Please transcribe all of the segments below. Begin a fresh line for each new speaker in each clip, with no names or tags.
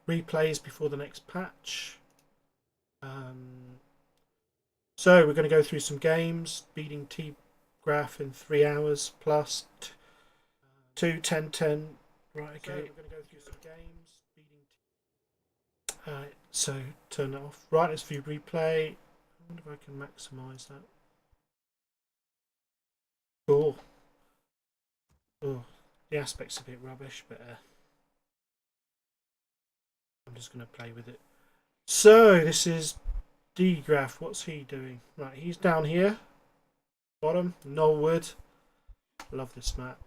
replays before the next patch. So we're going to go through some games, beating T-Graph in 3 hours plus 2 10 10. Right, okay. So we're going to go through some games, beating Alright, so turn it off. Right, let's view replay. I wonder if I can maximise that. Cool. Oh, the aspect's a bit rubbish, but I'm just going to play with it. So this is D-Graph. What's he doing? Right, he's down here. Bottom, Knollwood. Love this map.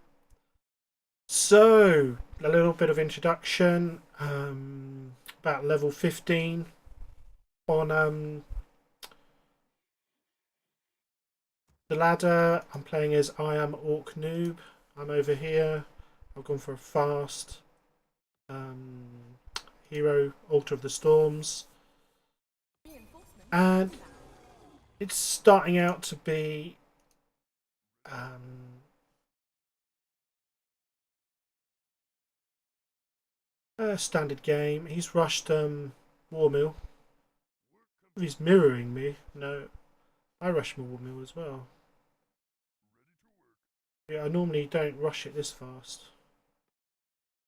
So, a little bit of introduction. About level 15 on the ladder. I'm playing as I am Orc Noob. I'm over here. I've gone for a fast hero, Altar of the Storms. And it's starting out to be a standard game. He's rushed Warmill. He's mirroring me. No, I rush Warmill as well. Yeah, I normally don't rush it this fast.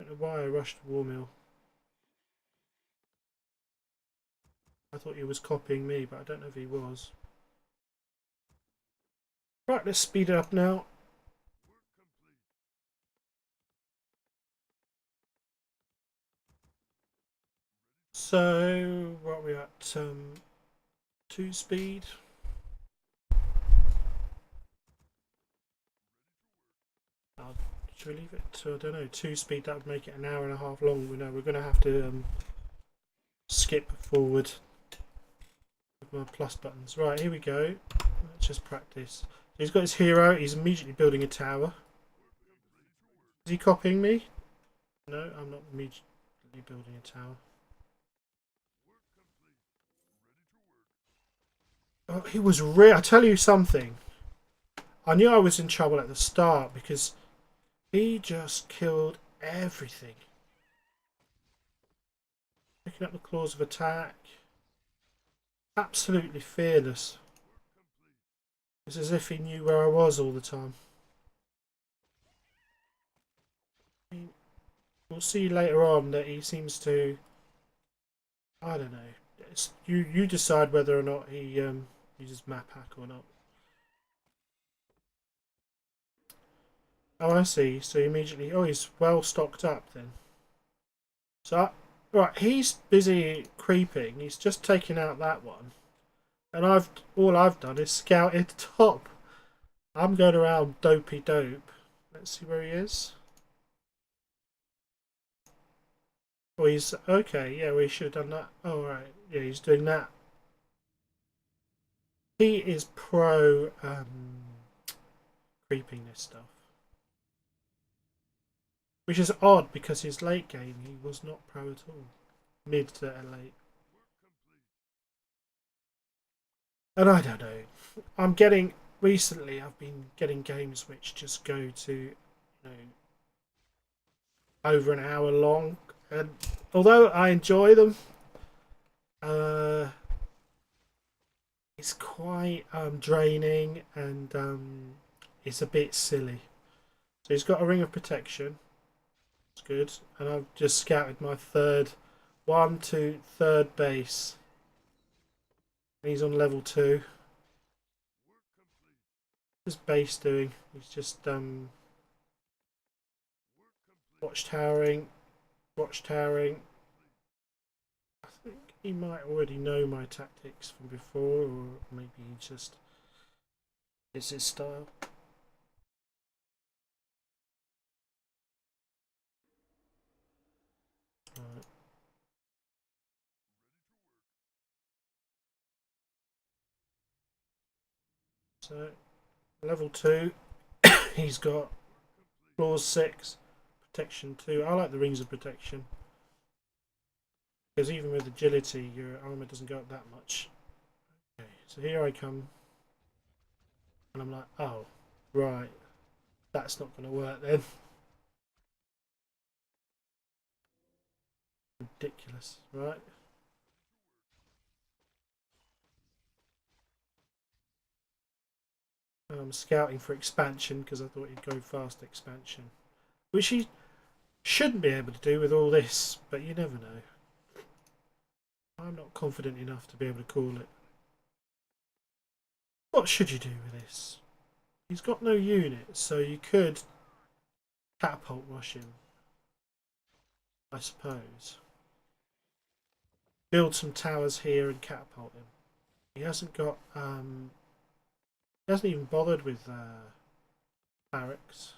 I don't know why I rushed Warmill. I thought he was copying me, but I don't know if he was. Right, let's speed it up now. So, what are we at? 2 speed. Should we leave it to, I don't know, 2 speed? That would make it an hour and a half long. We know we're going to have to skip forward with my plus buttons. Right, here we go. Let's just practice. He's got his hero. He's immediately building a tower. Is he copying me? No, I'm not immediately building a tower. Oh, he was I tell you something. I knew I was in trouble at the start because he just killed everything. Picking up the claws of attack. Absolutely fearless. It's as if he knew where I was all the time. We'll see later on that he seems to... I don't know. You decide whether or not he uses map hack or not. Oh, I see. So immediately... Oh, he's well stocked up then. So, right, he's busy creeping. He's just taken out that one. And all I've done is scouted top. I'm going around dopey dope. Let's see where he is. Oh, he's okay. Yeah, we should have done that. Oh, right. Yeah, he's doing that. He is pro creeping this stuff, which is odd because his late game he was not pro at all, mid to late. And I don't know. I'm getting recently. I've been getting games which just go to, you know, over an hour long, and although I enjoy them, it's quite draining and it's a bit silly. So he's got a ring of protection. It's good, and I've just scouted my third base. And he's on level 2. What's his base doing? He's just watchtowering. I think he might already know my tactics from before, or maybe he just it's his style. Right. So level 2, he's got claws 6, protection 2. I like the rings of protection because even with agility, your armor doesn't go up that much. Okay, so here I come, and I'm like, oh, right, that's not going to work then. Ridiculous, right? I'm scouting for expansion because I thought he'd go fast expansion. Which he shouldn't be able to do with all this, but you never know. I'm not confident enough to be able to call it. What should you do with this? He's got no unit, so you could catapult rush him, I suppose. Build some towers here and catapult him. He hasn't got, he hasn't even bothered with barracks.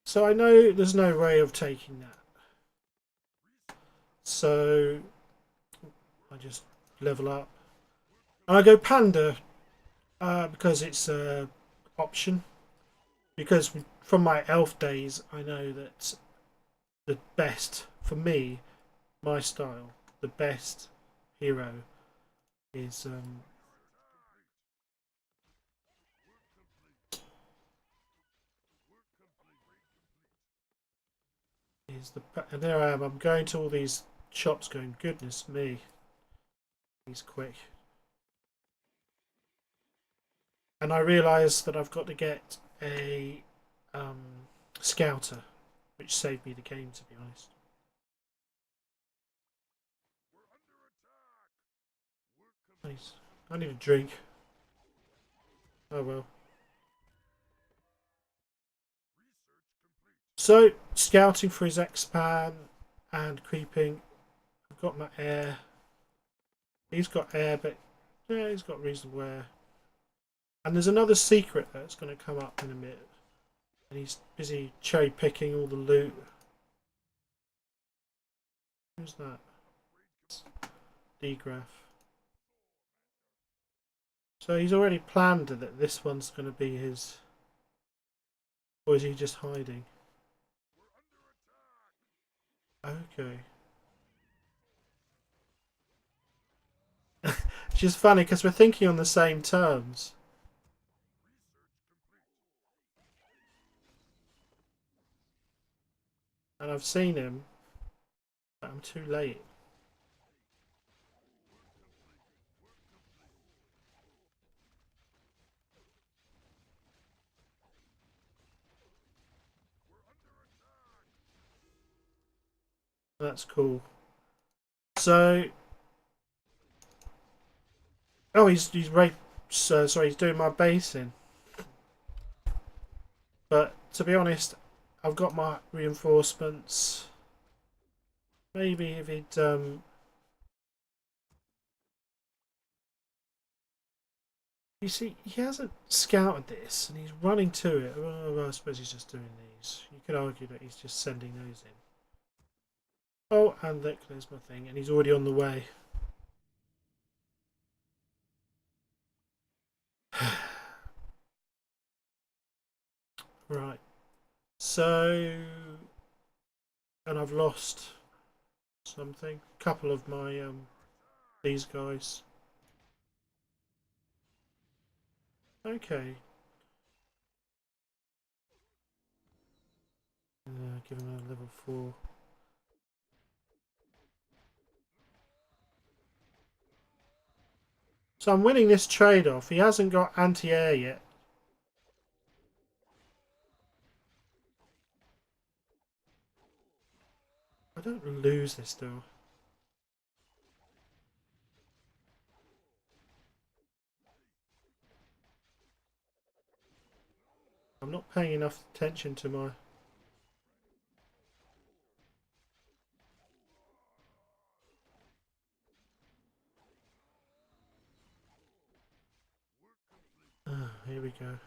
So I know there's no way of taking that. So I just level up. And I go panda because it's an option. Because from my elf days, I know that the best, for me, my style, the best hero is and there I am. I'm going to all these shops, going, goodness me, he's quick. And I realise that I've got to get a scouter, which saved me the game, to be honest. Nice. I need a drink. Oh well. So, scouting for his expand and creeping. I've got my air. He's got air, but yeah, he's got reasonable air. And there's another secret that's going to come up in a minute. And he's busy cherry picking all the loot. Who's that? Degraph. So he's already planned that this one's going to be his. Or is he just hiding? Okay. It's just funny because we're thinking on the same terms. And I've seen him, but I'm too late. That's cool. So, oh, he's right. Sorry, he's doing my basing. But to be honest, I've got my reinforcements. Maybe if he'd you see, he hasn't scouted this, and he's running to it. Well, I suppose he's just doing these. You could argue that he's just sending those in. Oh, and look, there's my thing, and he's already on the way. Right. So, and I've lost something. A couple of my these guys. Okay. Give him a level 4. So I'm winning this trade-off. He hasn't got anti-air yet. I don't lose this though. I'm not paying enough attention to my... here we go.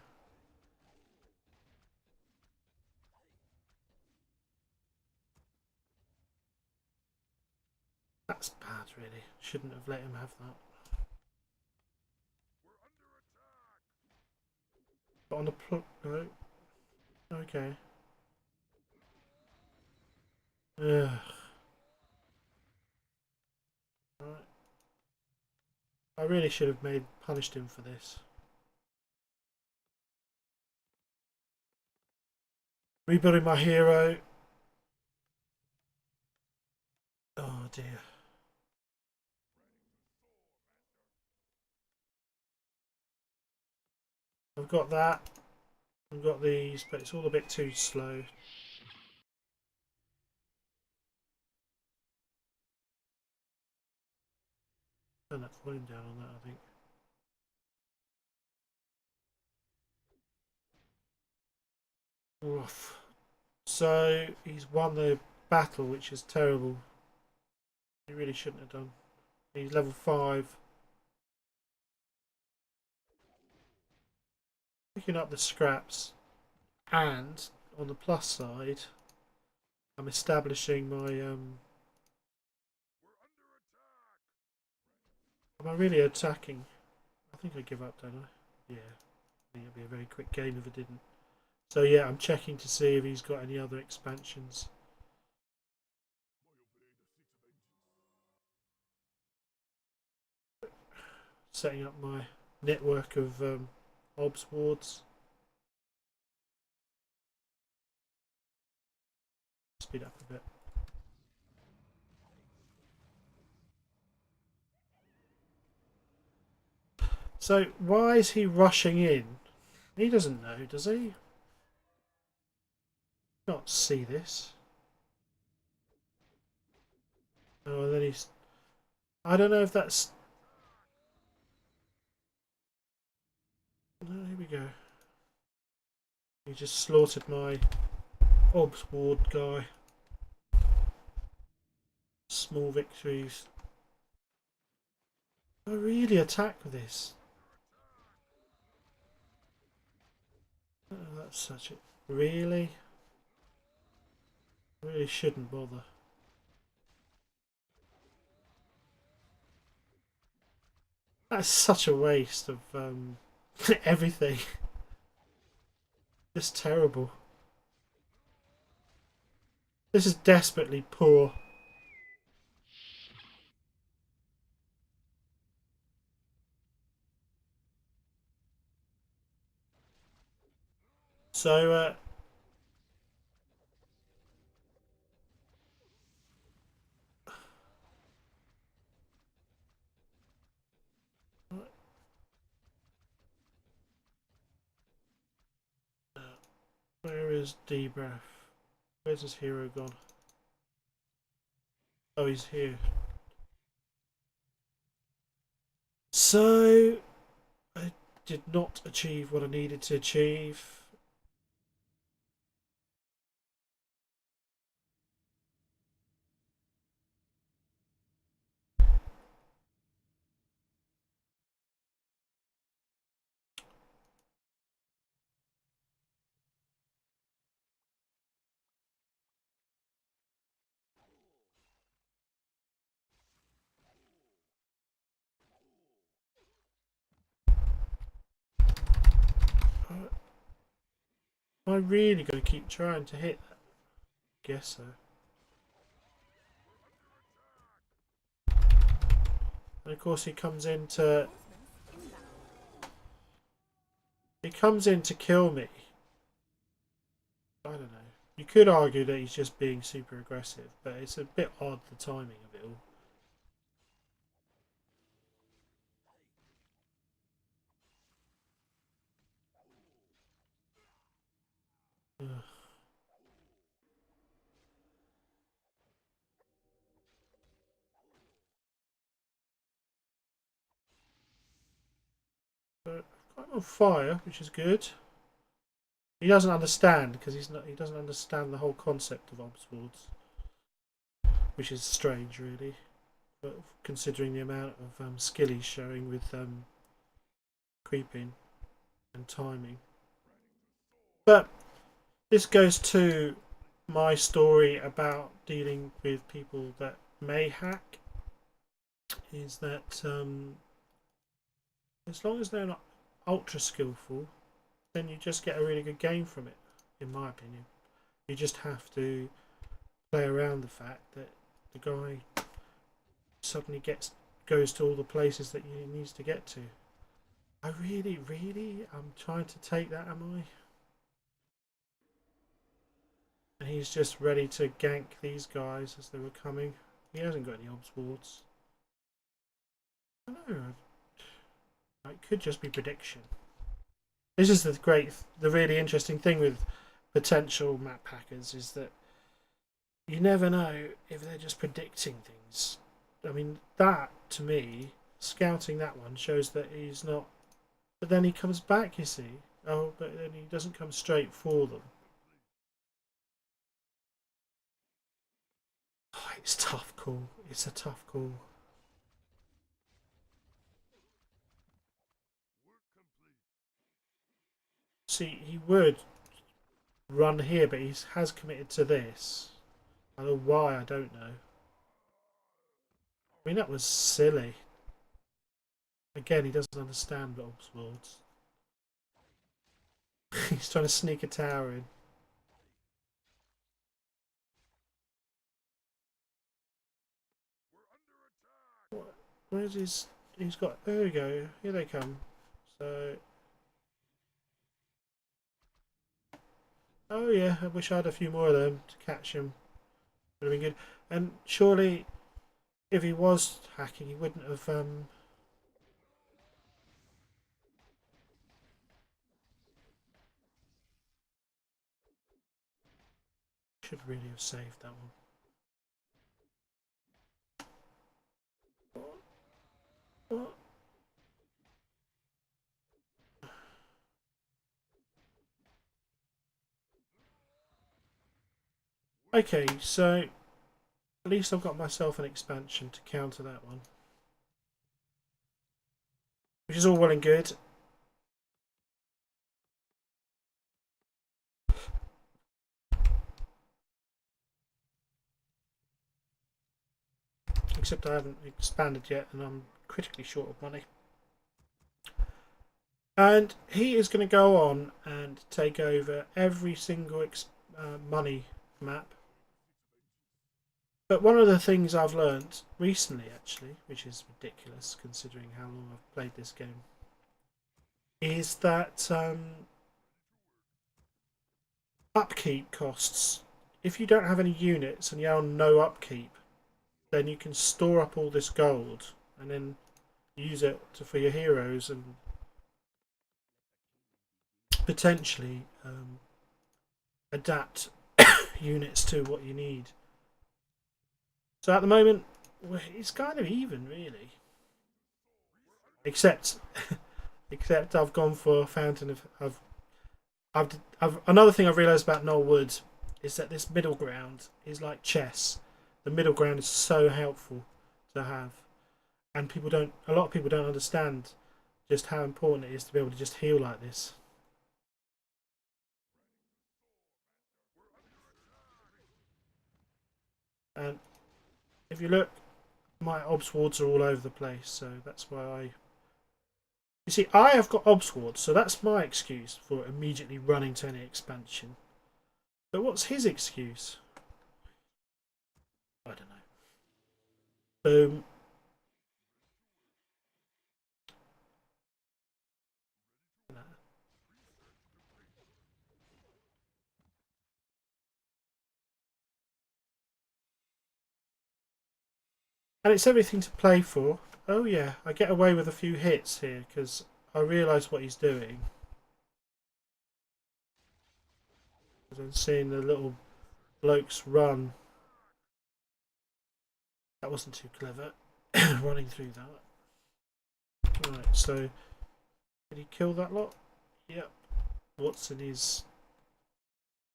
That's bad, really. Shouldn't have let him have that. But on the no. Okay. Ugh. Right. I really should have punished him for this. Rebuilding my hero. Oh dear. I've got that. I've got these, but it's all a bit too slow. Turn that volume down on that, I think. Oof. So he's won the battle, which is terrible. He really shouldn't have done. He's level 5. Picking up the scraps, and on the plus side, I'm establishing my. Am I really attacking? I think I give up, don't I? Yeah. I think it'd be a very quick game if I didn't. So yeah, I'm checking to see if he's got any other expansions. Setting up my network of obs wards. Speed up a bit. So why is he rushing in? He doesn't know, does he? Not see this. Oh, and then he's. I don't know if that's. No, here we go. He just slaughtered my obs ward guy. Small victories. I really attack with this. Oh, that's such a. Really? Really shouldn't bother. That's such a waste of everything. It's terrible. This is desperately poor. So, where is Debraff? Where's his hero gone? Oh, he's here. So, I did not achieve what I needed to achieve. Am I really going to keep trying to hit that? Guess so. And of course he comes in to kill me. I don't know. You could argue that he's just being super aggressive, but it's a bit odd the timing of it all. Ugh. But I'm on fire, which is good. He doesn't understand because he doesn't understand the whole concept of obs wards, which is strange, really. But considering the amount of skill he's showing with creeping and timing. But this goes to my story about dealing with people that may hack. Is that as long as they're not ultra skillful, then you just get a really good game from it, in my opinion. You just have to play around the fact that the guy suddenly goes to all the places that he needs to get to. I really, I'm trying to take that, am I? he's just ready to gank these guys as they were coming. He hasn't got any obs wards. I don't know. It could just be prediction. This is the really interesting thing with potential map hackers is that you never know if they're just predicting things. I mean, that to me, scouting that one shows that he's not. But then he comes back, you see. Oh, but then he doesn't come straight for them. Oh, it's a tough call. It's a tough call. See, he would run here, but he has committed to this. I don't know why, I don't know. I mean, that was silly. Again, he doesn't understand Ob's worlds. He's trying to sneak a tower in. Where's his... He's got... There we go. Here they come. So... Oh yeah, I wish I had a few more of them to catch him. Would have been good. And surely, if he was hacking, he wouldn't have... Should really have saved that one. What? Okay, so at least I've got myself an expansion to counter that one. Which is all well and good. Except I haven't expanded yet and I'm critically short of money. And he is going to go on and take over every single money map. But one of the things I've learned recently, actually, which is ridiculous considering how long I've played this game, is that upkeep costs. If you don't have any units and you have no upkeep, then you can store up all this gold and then use it for your heroes and potentially adapt units to what you need. So at the moment, it's kind of even, really. Except I've gone for Fountain of... another thing I've realised about Knoll Wood is that this middle ground is like chess. The middle ground is so helpful to have, and a lot of people don't understand just how important it is to be able to just heal like this. And if you look, my obs wards are all over the place, so that's why I... You see, I have got obs wards, so that's my excuse for immediately running to any expansion. But what's his excuse? I don't know. Boom. And it's everything to play for. Oh yeah, I get away with a few hits here because I realise what he's doing. I'm seeing the little blokes run. That wasn't too clever, running through that. Right, so did he kill that lot? Yep. What's in his...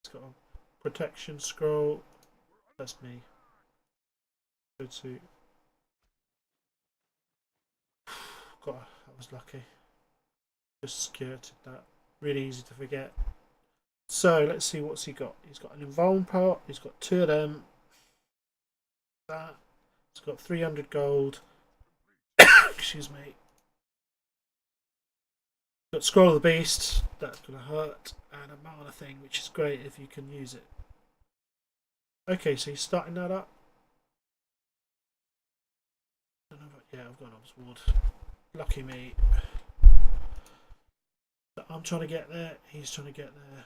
He's got a protection scroll. That's me. Go to... God, that was lucky. Just skirted that. Really easy to forget. So let's see what's he got. He's got an invuln pot. He's got 2 of them. That. He's got 300 gold. Excuse me. Got Scroll of the Beast. That's going to hurt. And a mana thing, which is great if you can use it. Okay, so he's starting that up. Yeah, I've got an Obs Ward. Lucky me. I'm trying to get there. He's trying to get there.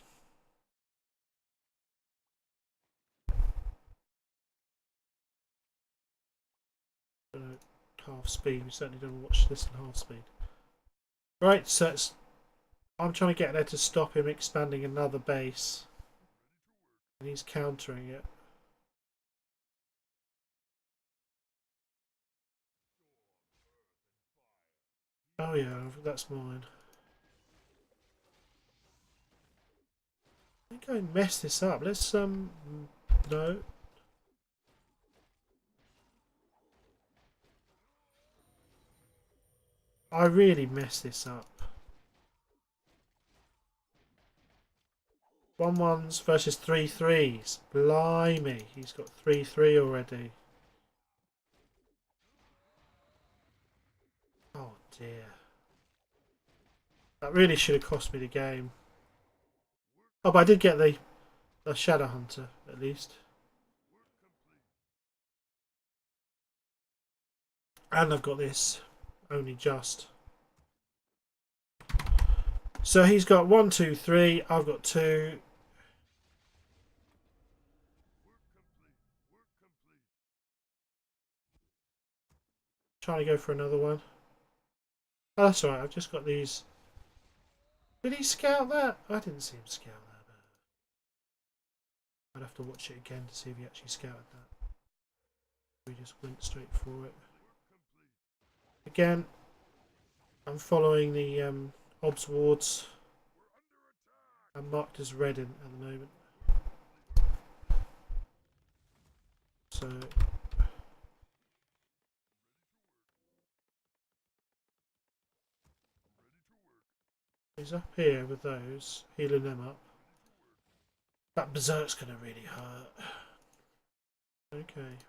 half speed. We certainly don't watch this in half speed. Right, so I'm trying to get there to stop him expanding another base. And he's countering it. Oh yeah, that's mine. I think I messed this up. Let's no. I really messed this up. 1-1s versus 3-3s. Blimey, he's got 3-3 already. Oh dear. That really should have cost me the game. Oh, but I did get the Shadow Hunter, at least. And I've got this. Only just. So he's got 1, 2, 3. I've got 2. Trying to go for another one. Oh, that's alright. I've just got these. Did he scout that? I didn't see him scout that. I'd have to watch it again to see if he actually scouted that. We just went straight for it. Again, I'm following the obs wards. I'm marked as red at the moment. So he's up here with those, healing them up. That berserk's gonna really hurt. Okay.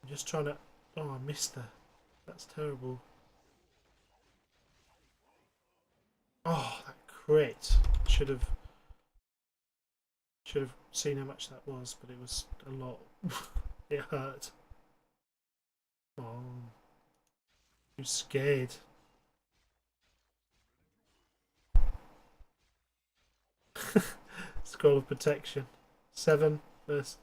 I'm just trying to. Oh, I missed her. That's terrible. Oh, that crit. Should have seen how much that was, but it was a lot. It hurt. Oh, I'm scared. Scroll of protection. 7 first.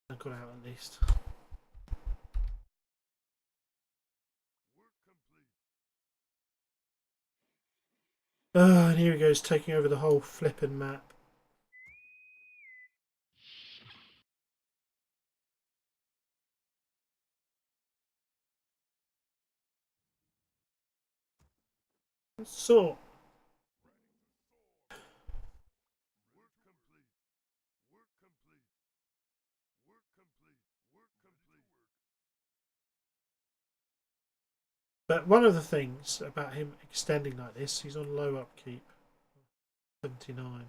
I got out at least. Oh, and here he goes, taking over the whole flipping map. So, but one of the things about him extending like this, he's on low upkeep. 79.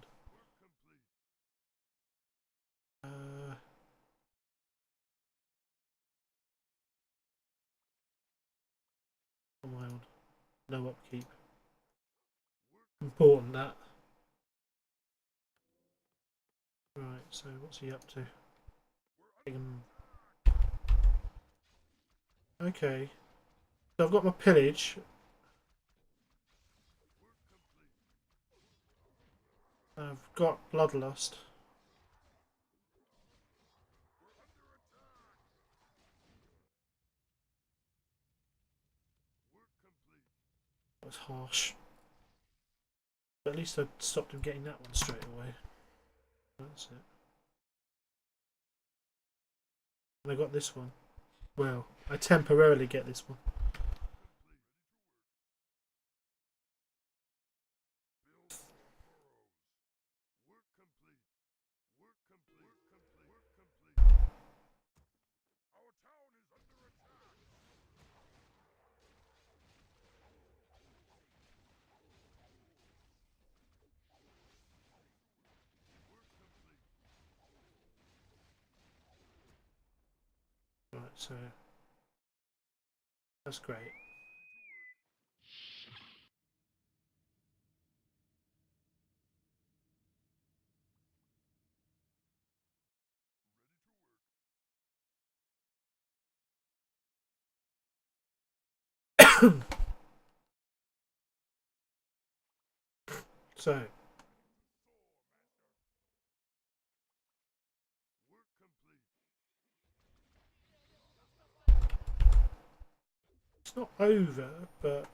On my own. No upkeep. Important that. Right, so what's he up to? Okay. So I've got my pillage. I've got bloodlust. That was harsh. But at least I stopped him getting that one straight away. That's it. And I got this one. Well, I temporarily get this one. Right, so that's great. So it's not over, but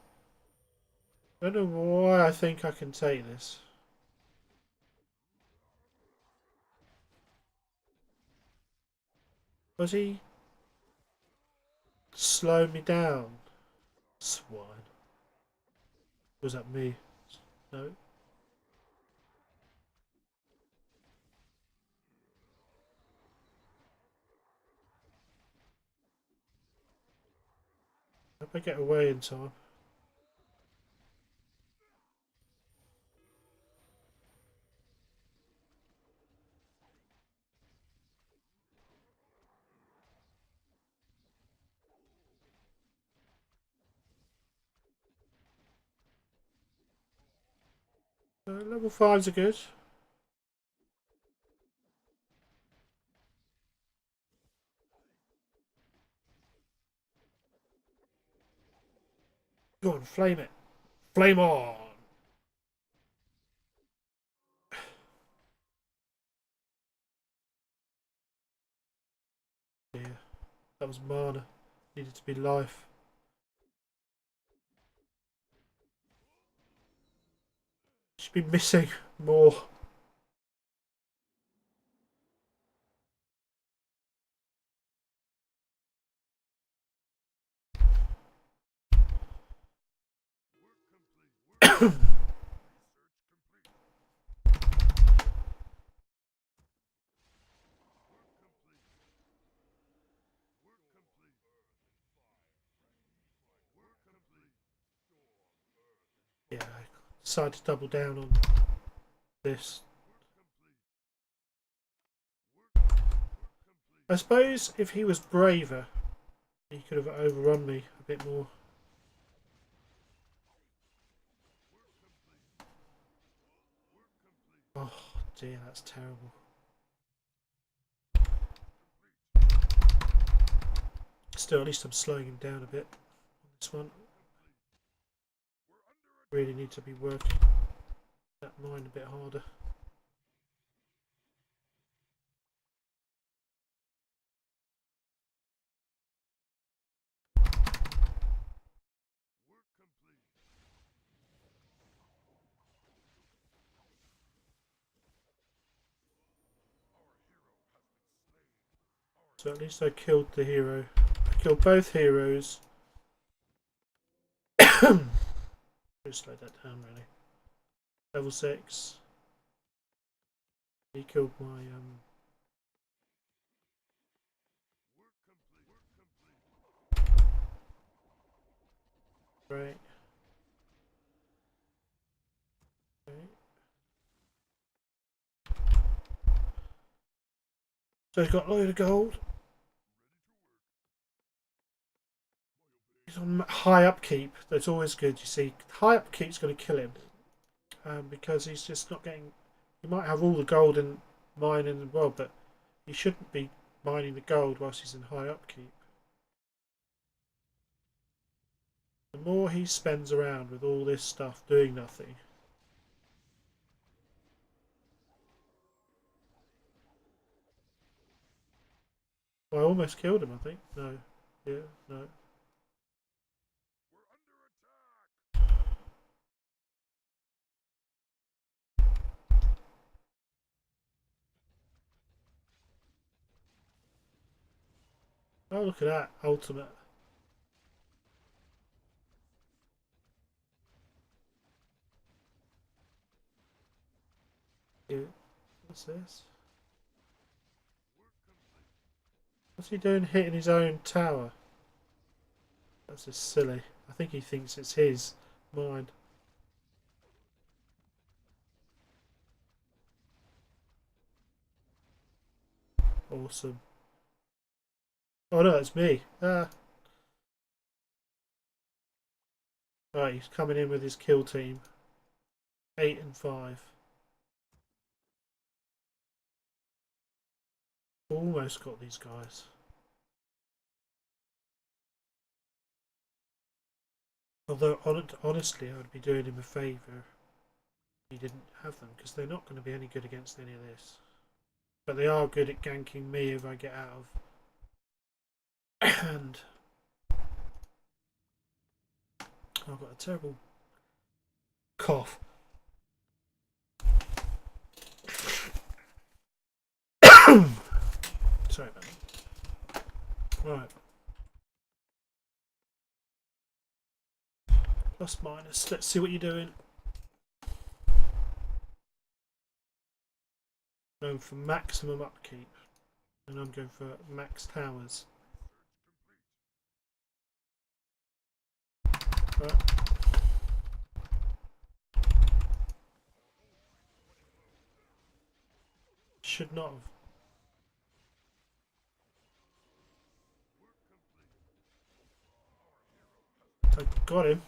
I don't know why I think I can take this. Was he slowing me down? Swine. Was that me? No. Hope I get away in time. Level 5s are good. Go on, flame it. Flame on! Yeah, that was mana. Needed to be life. Should be missing more. Yeah, I decided to double down on this. I suppose if he was braver, he could have overrun me a bit more. Oh dear, that's terrible. Still, at least I'm slowing him down a bit on this one. Really need to be working that mine a bit harder. So at least I killed the hero. I killed both heroes. Just slow that down really. Level 6. He killed my right. Okay. So he's got a load of gold. He's on high upkeep. That's always good, you see. High upkeep's going to kill him. Because he's just not getting... He might have all the gold in mining in the world, but he shouldn't be mining the gold whilst he's in high upkeep. The more he spends around with all this stuff doing nothing... Well, I almost killed him, I think. No. Yeah, no. Oh, look at that. Ultimate. Yeah. What's this? What's he doing hitting his own tower? That's just silly. I think he thinks it's his. Mine. Awesome. Oh no, it's me. Ah. Right, he's coming in with his kill team. 8 and 5. Almost got these guys. Although, honestly, I would be doing him a favour he didn't have them, because they're not going to be any good against any of this. But they are good at ganking me if I get out of hand. I've got a terrible cough. Sorry about that. Right. Plus minus. Let's see what you're doing. Going for maximum upkeep. And I'm going for max towers. Right. Should not have. I got him.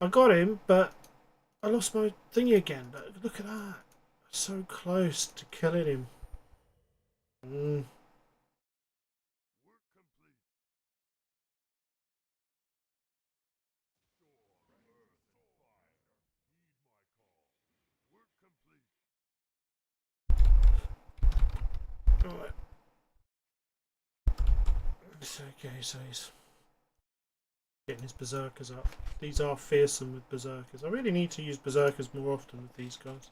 I got him, but I lost my thingy again. But look at that. So close to killing him. Alright. It's okay, so he's getting his berserkers up. These are fearsome with berserkers. I really need to use berserkers more often with these guys.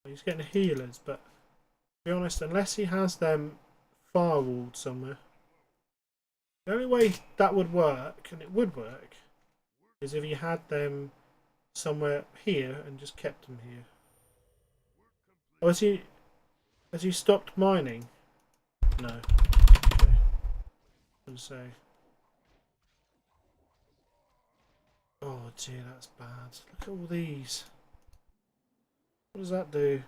He's getting healers, but to be honest, unless he has them firewalled somewhere, the only way that would work, and it would work, is if he had them somewhere here and just kept them here. Oh, has he stopped mining? No. Okay. I was say. Oh dear, that's bad. Look at all these. What does that do?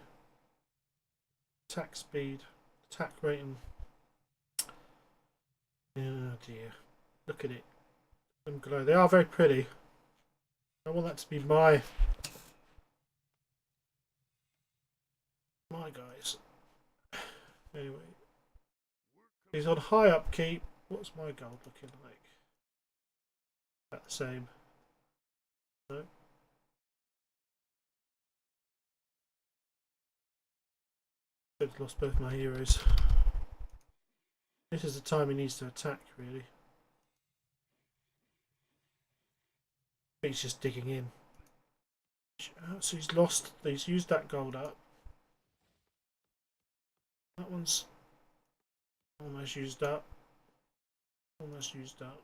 Attack speed, attack rating. Oh dear. Look at it. Them glow. They are very pretty. I want that to be my guys. Anyway. He's on high upkeep. What's my gold looking like? About the same. No. I've lost both my heroes. This is the time he needs to attack, really. He's just digging in. So he's lost. He's used that gold up. That one's almost used up. Almost used up.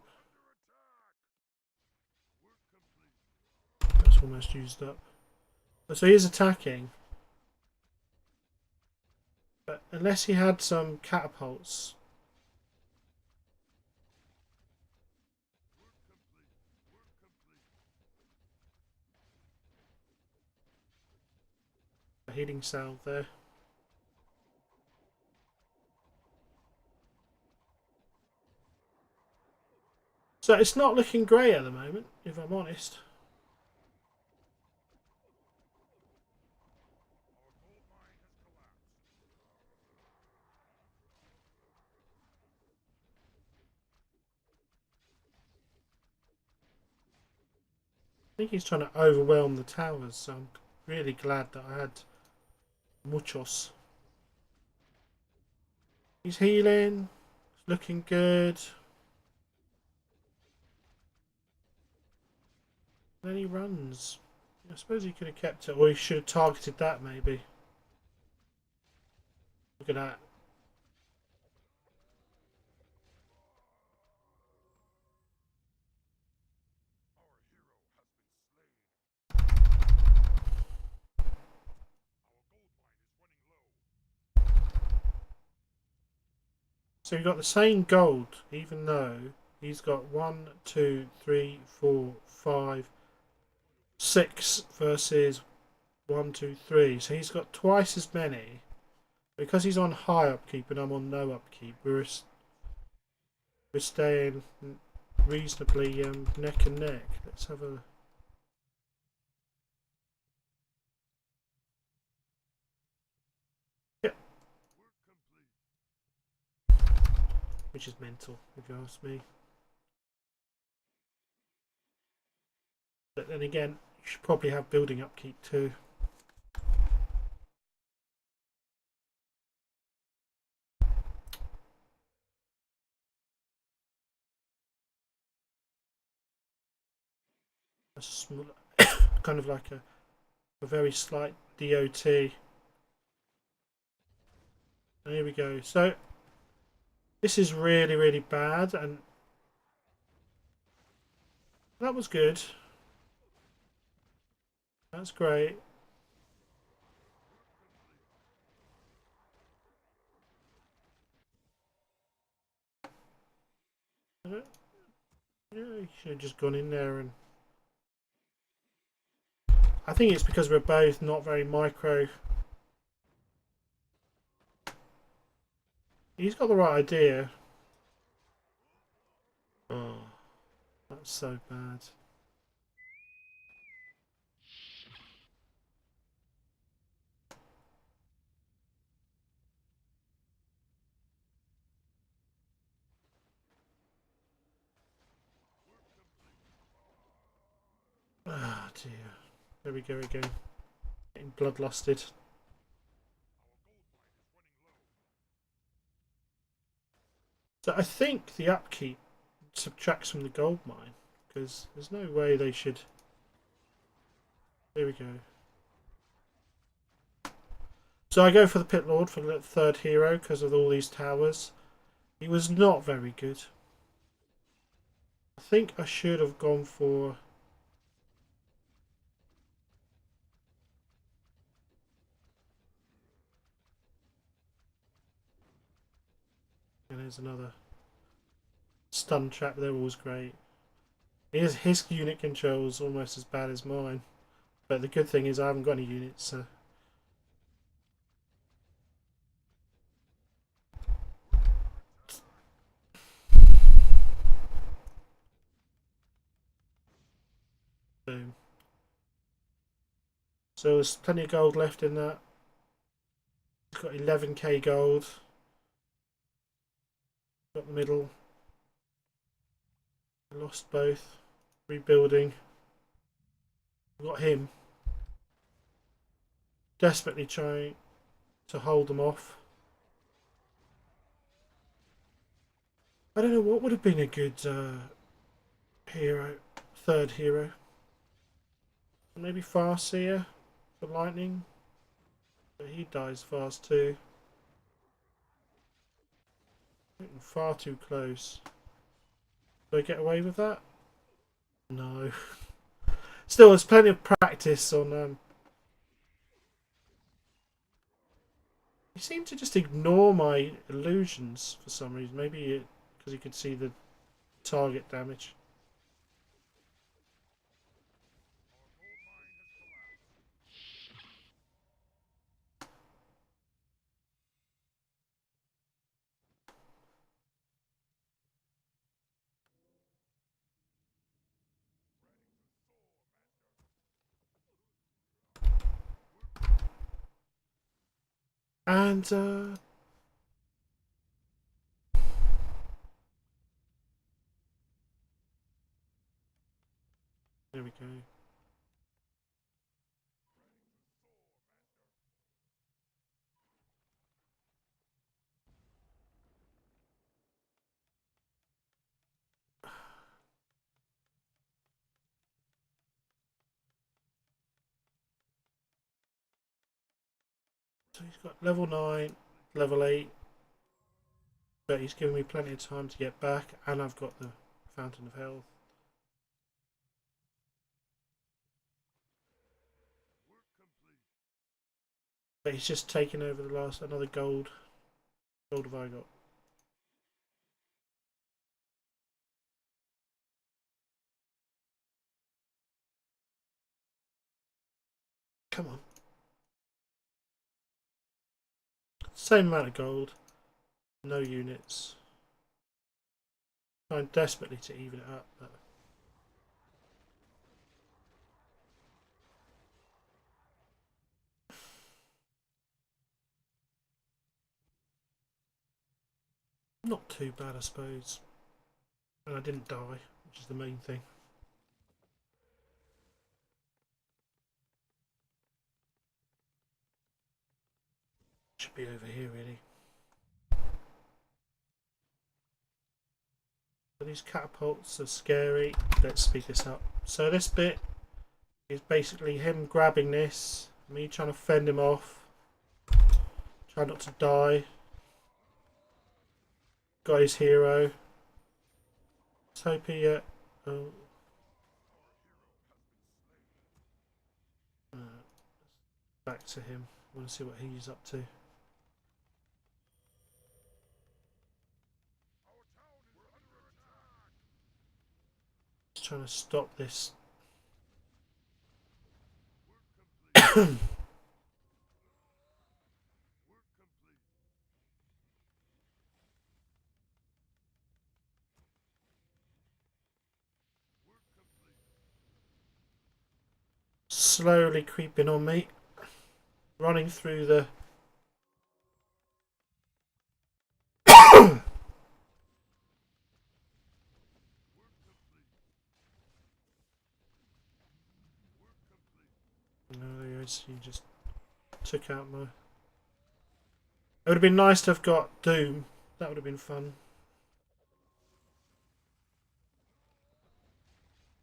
That's almost used up. So he is attacking. But unless he had some catapults. A healing salve there. So it's not looking great at the moment, if I'm honest. I think he's trying to overwhelm the towers, so I'm really glad that I had muchos. He's healing. It's looking good. Then he runs. I suppose he could have kept it, or he should have targeted that maybe. Look at that. So he got the same gold, even though he's got 1, 2, 3, 4, 5, 6 versus 1, 2, 3. So he's got twice as many. Because he's on high upkeep and I'm on no upkeep, we're staying reasonably neck and neck. Let's have a... Yep. Which is mental, if you ask me. But then again, you should probably have building upkeep too. A small, kind of like a very slight DOT. And here we go. So this is really, really bad, and that was good. That's great. Yeah, you should have just gone in there, and I think it's because we're both not very micro. He's got the right idea. Oh, that's so bad. Ah, oh, dear. There we go again. Getting bloodlusted. So I think the upkeep subtracts from the gold mine, because there's no way they should... There we go. So I go for the Pit Lord for the third hero because of all these towers. He was not very good. I think I should have gone for... And there's another stun trap. They're always great. His unit control is almost as bad as mine. But the good thing is I haven't got any units, so... Boom. So there's plenty of gold left in that. It's got 11k gold. Got the middle. I lost both. Rebuilding. Got him. Desperately trying to hold them off. I don't know what would have been a good hero. Third hero. Maybe Farseer for lightning. But he dies fast too. Far too close. Do I get away with that? No. Still, there's plenty of practice on... He seemed to just ignore my illusions for some reason. Maybe because he could see the target damage. And there we go. So he's got level 9, level 8, but he's given me plenty of time to get back, and I've got the Fountain of Health. But he's just taken over the last, another gold. Gold have I got? Come on. Same amount of gold. No units. Trying desperately to even it up. But not too bad, I suppose. And I didn't die, which is the main thing. Should be over here, really. But these catapults are scary. Let's speed this up. So this bit is basically him grabbing this, me trying to fend him off. Try not to die. Got his hero. Let's hope he... back to him. I want to see what he's up to. Just trying to stop this. Slowly creeping on me. Running through the... No, there he is. He just took out my... It would have been nice to have got Doom. That would have been fun.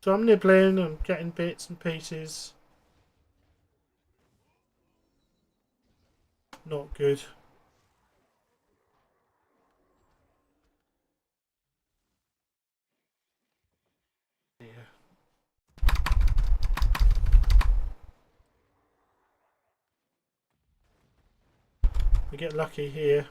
So I'm nibbling, I'm getting bits and pieces. Not good. Yeah. We get lucky here.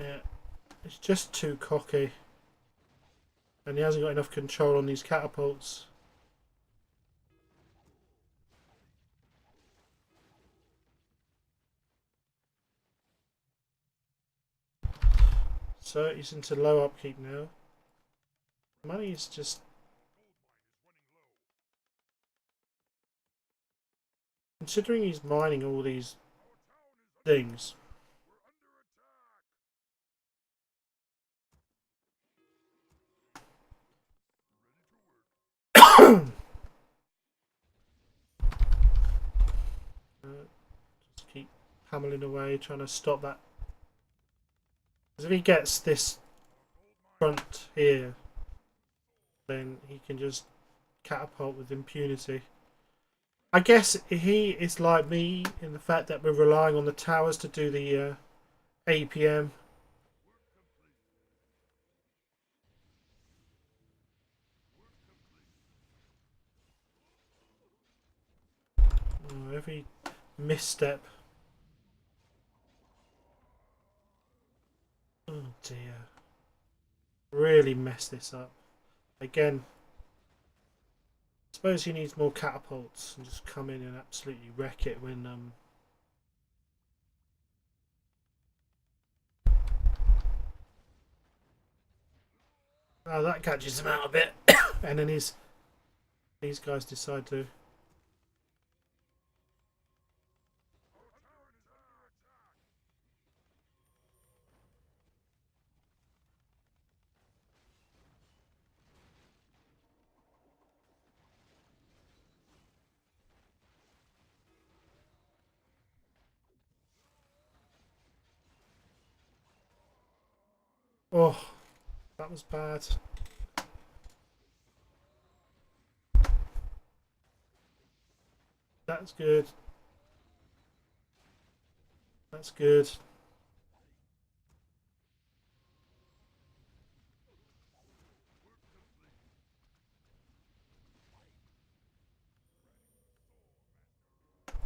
Yeah. It's just too cocky. And he hasn't got enough control on these catapults. So he's into low upkeep now. Money is just... Considering he's mining all these things. Just keep hammering away, trying to stop that. Because if he gets this front here, then he can just catapult with impunity. I guess he is like me in the fact that we're relying on the towers to do the APM. Oh, every misstep. Oh dear. Really messed this up. Again, I suppose he needs more catapults and just come in and absolutely wreck it when oh, that catches him out a bit. And then these guys decide to... Oh, that was bad. That's good. That's good.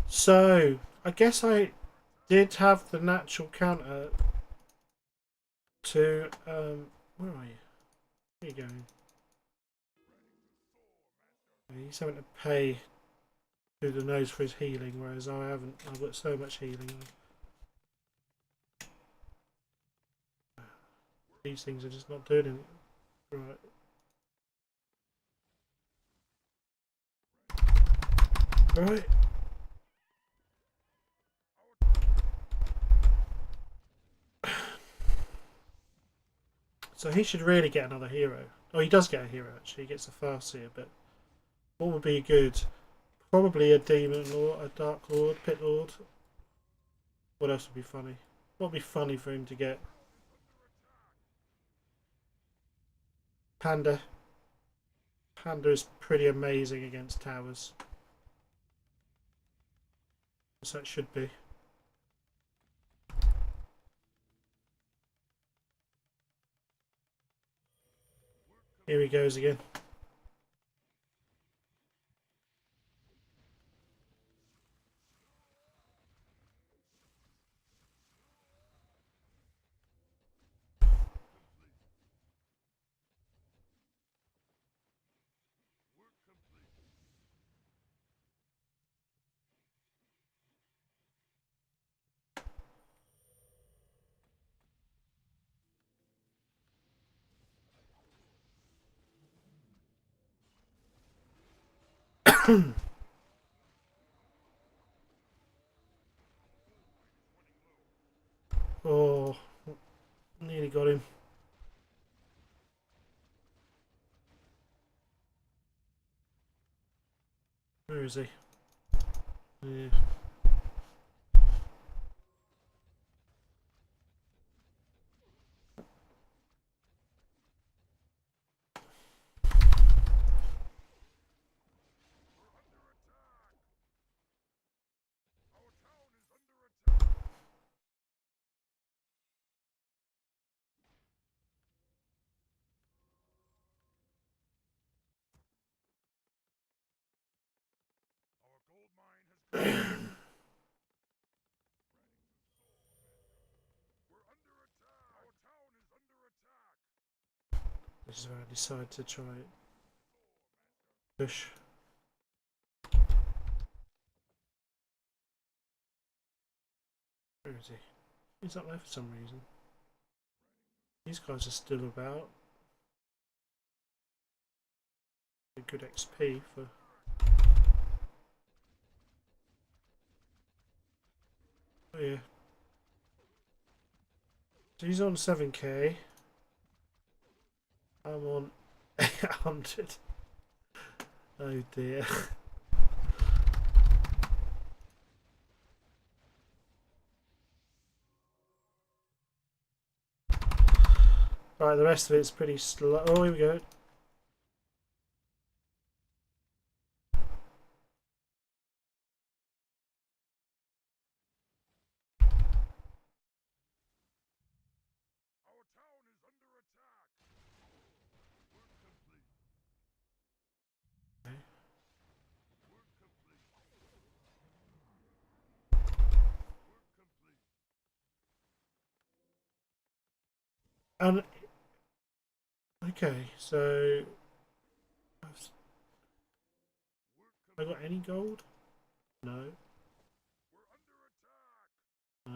So, I guess I did have the natural counter to where are you? Where are you going? He's having to pay through the nose for his healing, whereas I haven't. I've got so much healing. These things are just not doing anything. Right. Right. So he should really get another hero. Oh, he does get a hero actually. He gets a Farseer, but what would be good? Probably a Demon Lord, a Dark Lord, Pit Lord. What else would be funny? What would be funny for him to get? Panda. Panda is pretty amazing against towers. So it should be. Here he goes again. Oh, nearly got him. Where is he? Yeah. This is where I decide to try it. Push. Where is he? He's up there for some reason. These guys are still about. A good XP for. Oh yeah. So he's on 7k. I'm on 800. Oh dear. Right, the rest of it's pretty slow. Oh, here we go. And okay, so have I got any gold? No. No.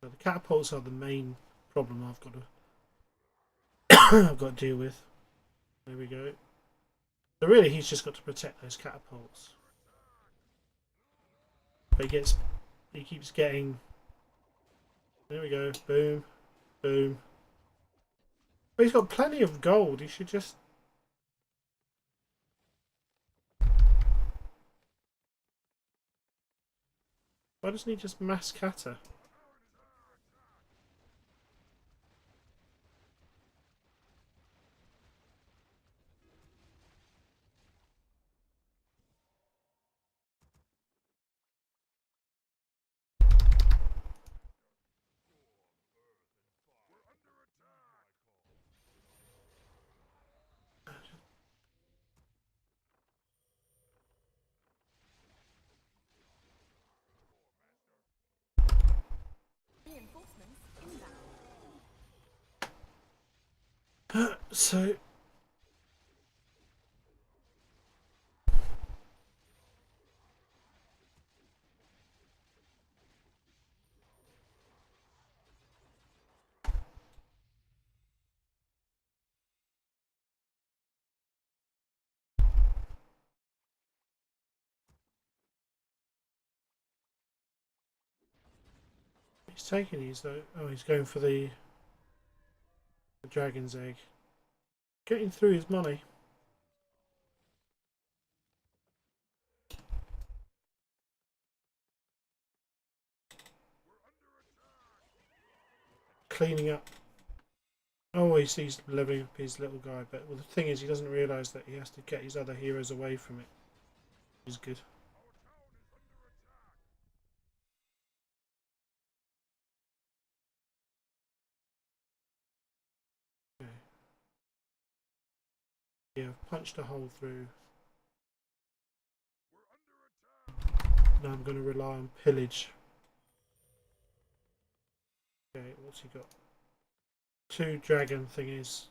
So the catapults are the main problem I've got to I've got to deal with. There we go. So really, he's just got to protect those catapults. But he keeps getting. There we go. Boom, boom. But he's got plenty of gold. He should just. Why doesn't he just mass catter? So he's taking these though. Oh, he's going for the dragon's egg. Getting through his money. Cleaning up. Oh, he's leveling up his little guy. But well, the thing is, he doesn't realise that he has to get his other heroes away from it. Which is good. Okay. Yeah, I've punched a hole through. Now I'm going to rely on pillage. Okay, what's he got? 2 dragon thingies.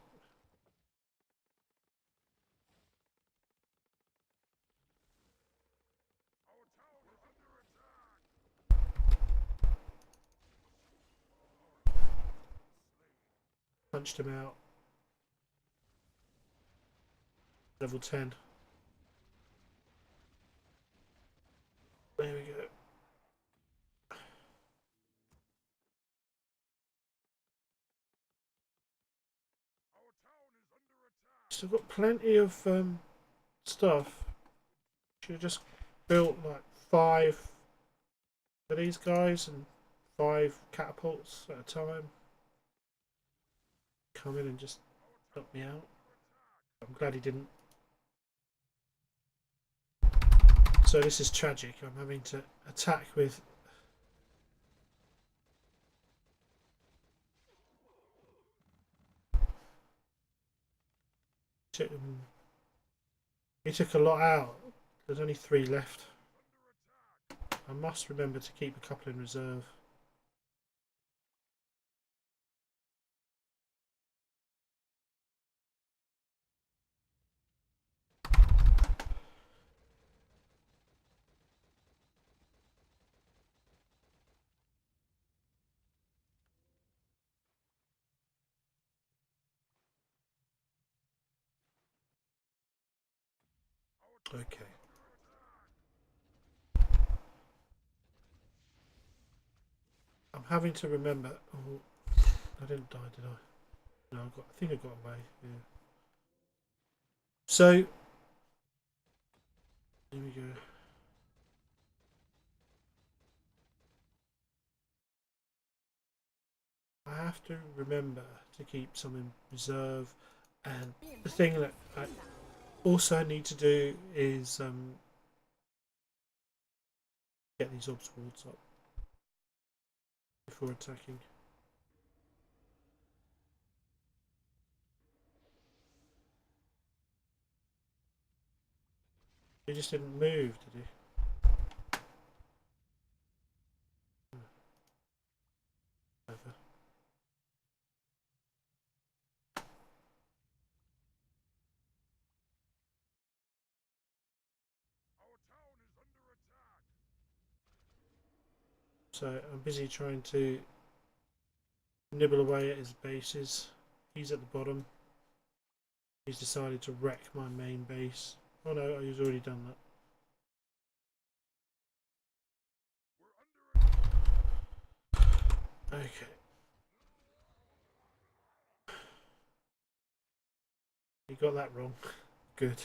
Punched him out. Level 10. There we go. Still got plenty of stuff. Should have just built like 5 of these guys and 5 catapults at a time. Come in and just help me out. I'm glad he didn't. So this is tragic. I'm having to attack with he took a lot out. There's only 3 left. I must remember to keep a couple in reserve. Okay. I'm having to remember. Oh, I didn't die, did I? No, I think I got away. Yeah. So here we go. I have to remember to keep some in reserve, and the thing that I also need to do is get these obs wards up before attacking. He just didn't move, did he? Over. So I'm busy trying to nibble away at his bases. He's at the bottom. He's decided to wreck my main base. Oh no, he's already done that. Okay. He got that wrong. Good.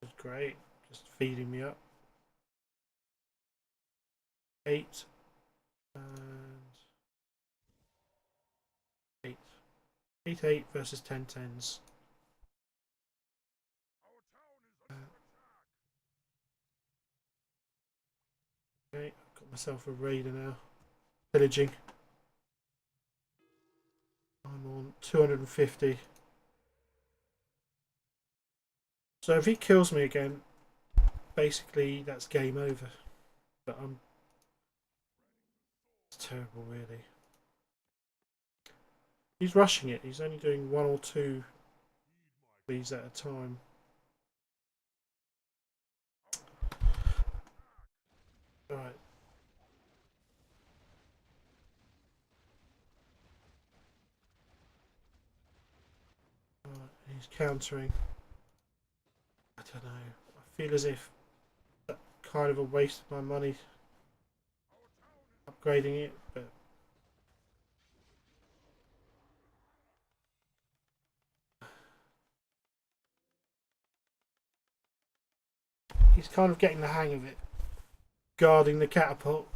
That's great. Just feeding me up. 8 and 8. 8 versus 10 tens. Okay, I've got myself a raider now. Pillaging. I'm on 250. So if he kills me again, basically that's game over. But it's terrible, really. He's rushing it. He's only doing 1 or 2 of these at a time. Right. Right. He's countering. I don't know. I feel as if that kind of a waste of my money upgrading it, but he's kind of getting the hang of it. Guarding the catapult.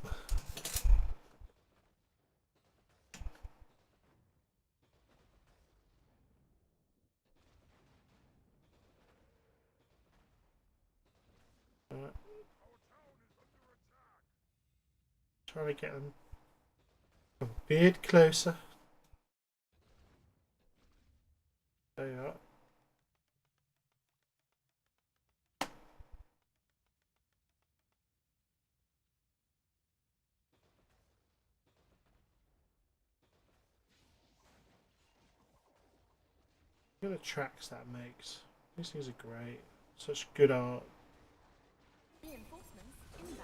Right. Trying to get them a bit closer. There you are. Look at the tracks that makes. These things are great. Such good art.
Reinforcements inbound.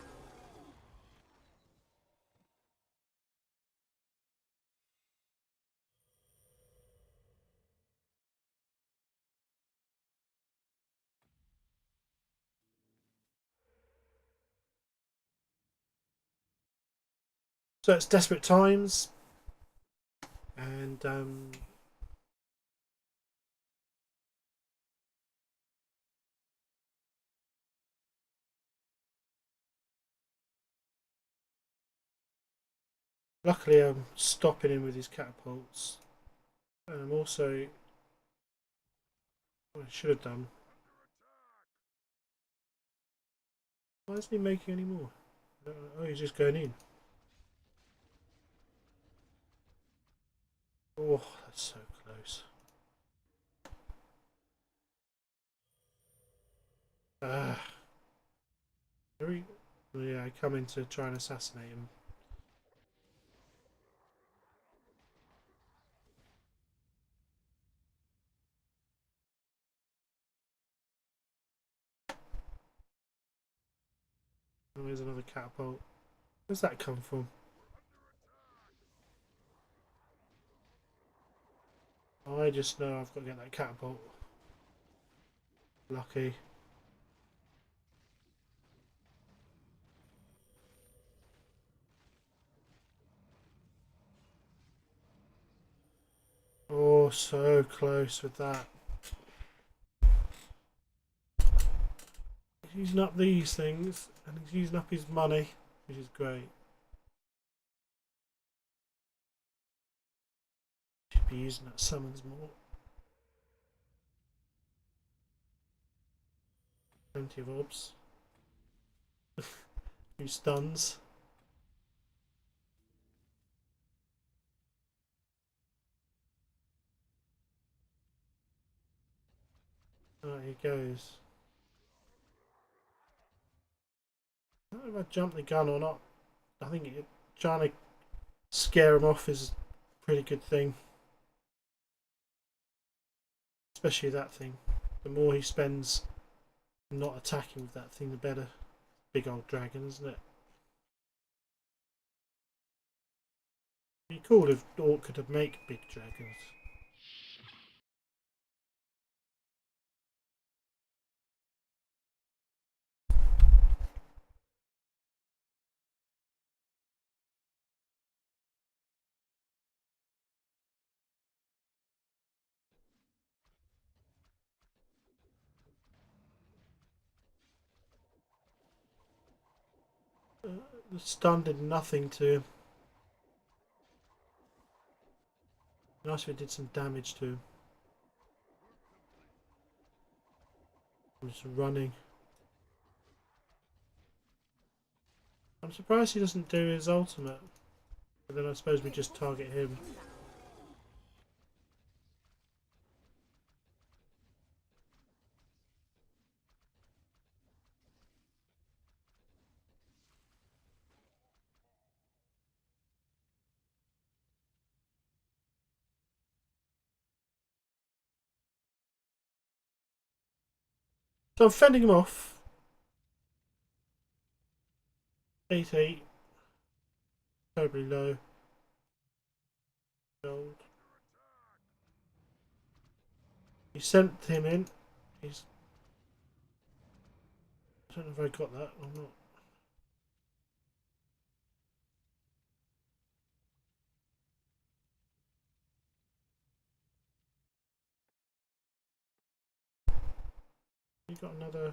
So it's desperate times, and luckily I'm stopping him with his catapults. And I'm also, what I should have done. Why isn't he making any more? Oh, he's just going in. Oh, that's so close. Ah. Yeah, I come in to try and assassinate him. Oh, there's another catapult. Where's that come from? I just know I've got to get that catapult. Lucky. Oh, so close with that. He's using up these things, and he's using up his money, which is great. Should be using that summons more. Plenty of obs. Few stuns. Right, he goes. I don't know if I jumped the gun or not. I think trying to scare him off is a pretty good thing. Especially that thing. The more he spends not attacking with that thing, the better. Big old dragon, isn't it? It'd be cool if Orc could have make big dragons. The stun did nothing to him. Nice if it did some damage to him. I'm just running. I'm surprised he doesn't do his ultimate. But then I suppose we just target him. So I'm fending him off. 8-8. Terribly low. Gold. He sent him in. He's. I don't know if I got that or not. You got another.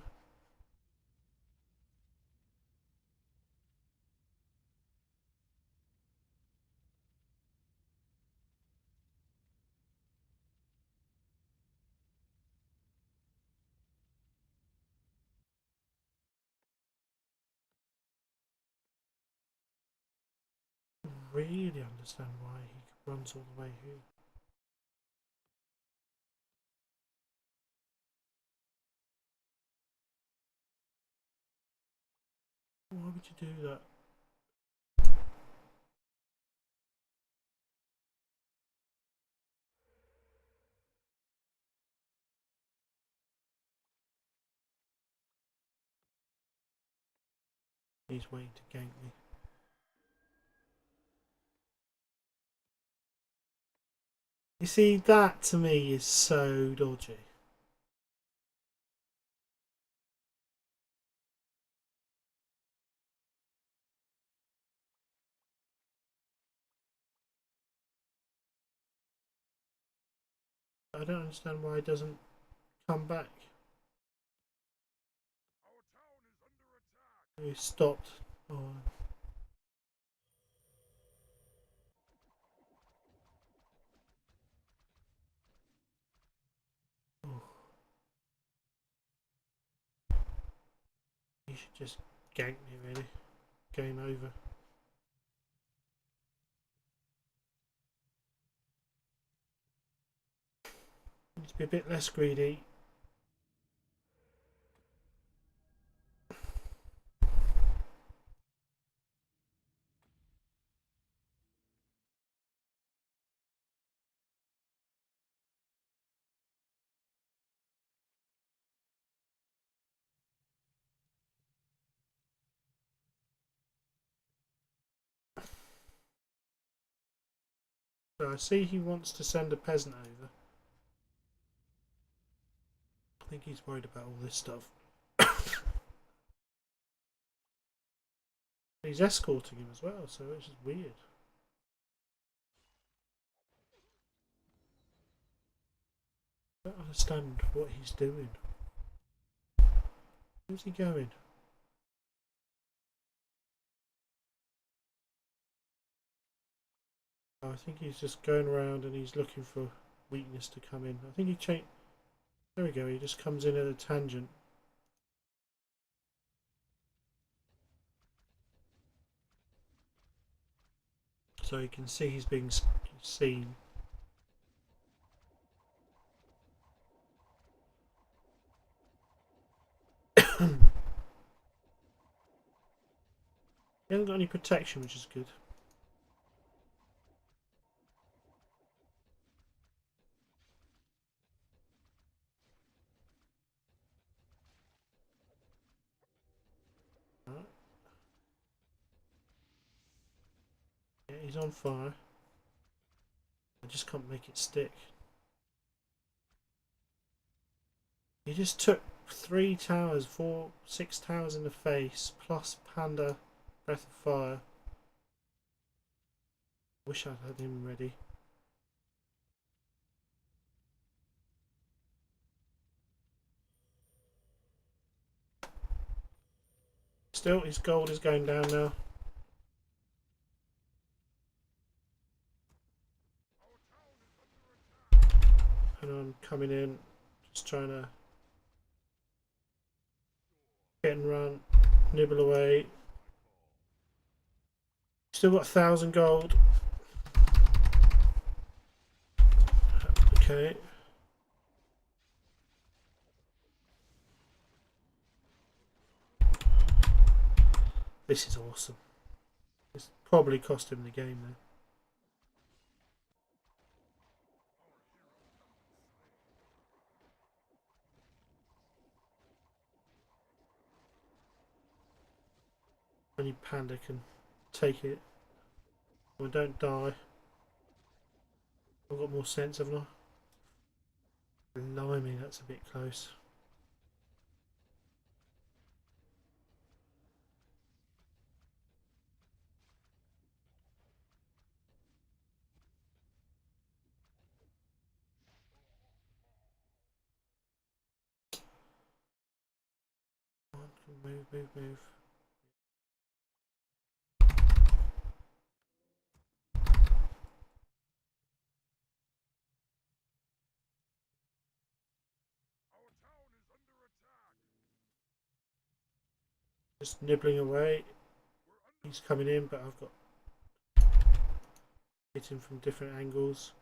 Really understand why he runs all the way here. Why would you do that? He's waiting to gank me. You see, that to me is so dodgy. I don't understand why he doesn't come back. He stopped. Oh. Oh. He should just gank me, really. Game over. Need to be a bit less greedy. So I see he wants to send a peasant over. I think he's worried about all this stuff. He's escorting him as well, so it's just weird. I don't understand what he's doing. Where's he going? Oh, I think he's just going around and he's looking for weakness to come in. I think he changed. There we go, he just comes in at a tangent. So you can see he's being seen. He hasn't got any protection, which is good. Right. Yeah, he's on fire. I just can't make it stick. He just took 3 towers, 4, 6 towers in the face, plus Panda, Breath of Fire. Wish I'd had him ready. Still, his gold is going down now. And I'm coming in, just trying to get and run, nibble away. Still got 1,000 gold. Okay. This is awesome. It's probably cost him the game though. Only Panda can take it. We don't die. I've got more sense, haven't I? Blimey, that's a bit close. Move, move, move. Just nibbling away. He's coming in, but I've got hit him from different angles.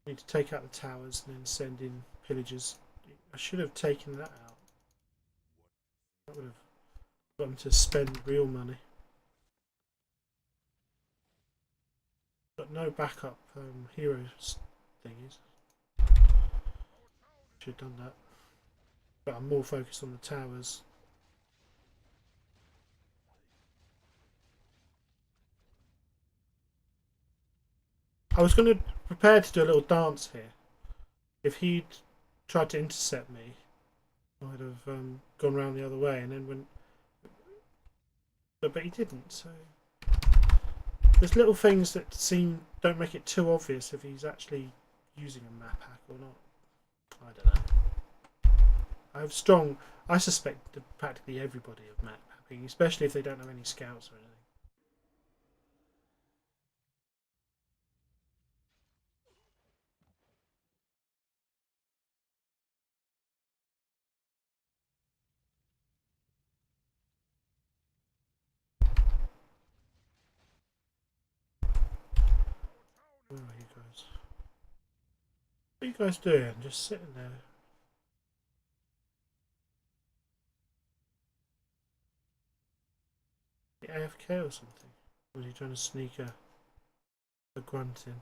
Need to take out the towers and then send in pillagers. I should have taken that out. That would have got him to spend real money. Got no backup heroes thingies. Should have done that. But I'm more focused on the towers. I was going to prepare to do a little dance here. If he'd tried to intercept me, I'd have gone round the other way, and then when, but he didn't. So there's little things that don't make it too obvious if he's actually using a map hack or not. I don't know. I suspect that practically everybody of map hacking, especially if they don't know any scouts or anything. Where are you guys? What are you guys doing? Just sitting there. The AFK or something? Or are you trying to sneak a grunt in?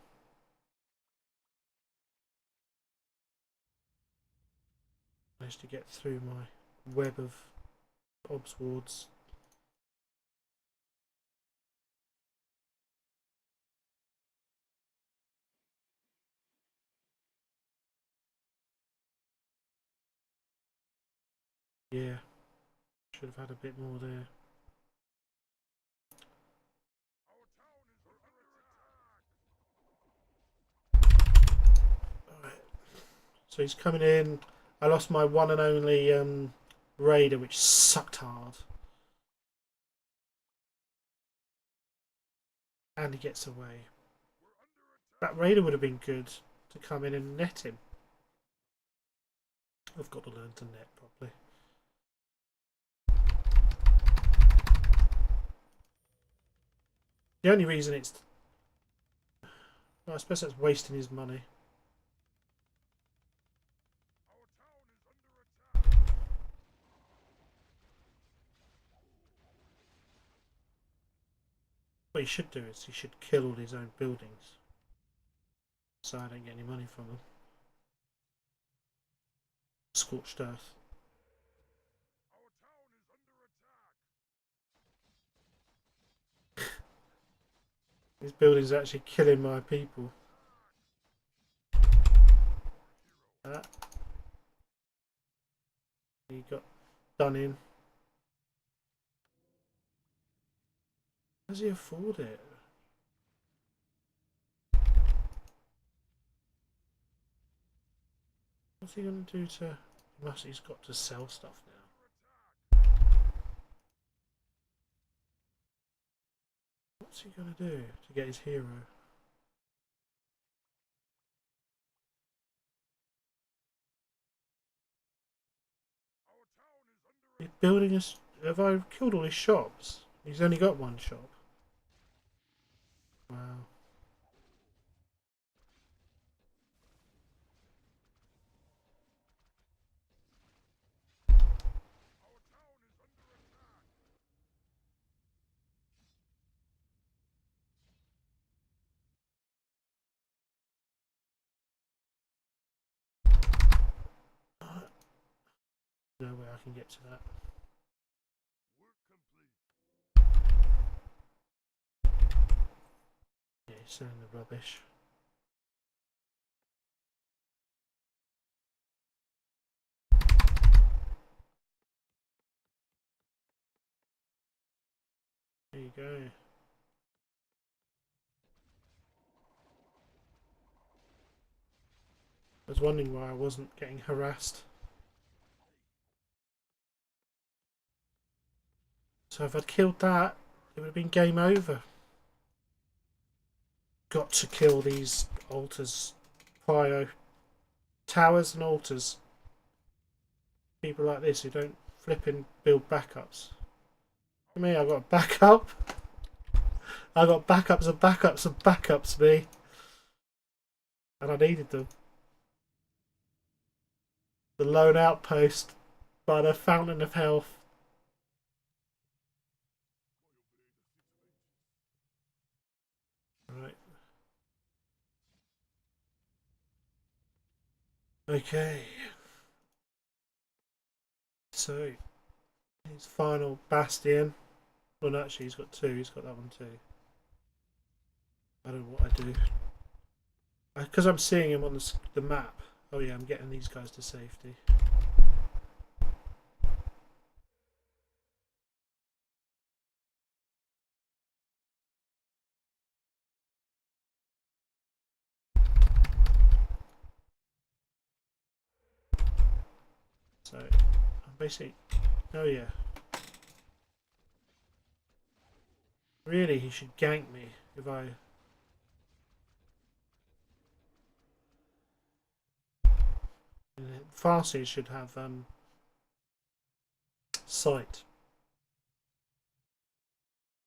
Managed to get through my web of obs wards. Yeah, should have had a bit more there. Alright, so he's coming in. I lost my one and only raider, which sucked hard. And he gets away. That raider would have been good to come in and net him. I've got to learn to net properly. The only reason it's... Well, I suppose that's wasting his money. What he should do is he should kill all his own buildings. So I don't get any money from them. Scorched earth. These buildings are actually killing my people. He got done in. How does he afford it? What's he going to do to... He's got to sell stuff now. What's he going to do to get his hero? He's building us. Have I killed all his shops? He's only got one shop. Wow. No way I can get to that. Yeah, he's selling the rubbish. There you go. I was wondering why I wasn't getting harassed. So if I'd killed that, it would have been game over. Got to kill these altars. Prio. Towers and altars. People like this who don't flipping build backups. For me, I got a backup. I got backups and backups and backups, me. And I needed them. The lone outpost by the fountain of health. Right. Okay. So, his final bastion. Well, no, actually, he's got two. He's got that one too. I don't know what I do. Because I'm seeing him on the map. Oh yeah, I'm getting these guys to safety. So, I'm basically... Oh yeah. Really, he should gank me if I... Farsi should have sight.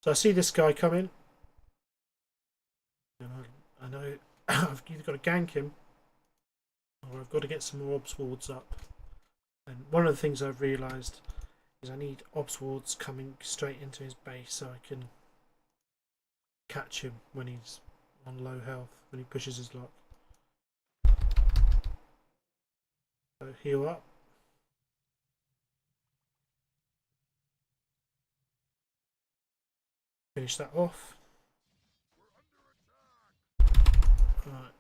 So I see this guy coming. And I know I've either got to gank him or I've got to get some more obs wards up. And one of the things I've realised is I need obs wards coming straight into his base so I can catch him when he's on low health, when he pushes his luck. So heal up. Finish that off. Right.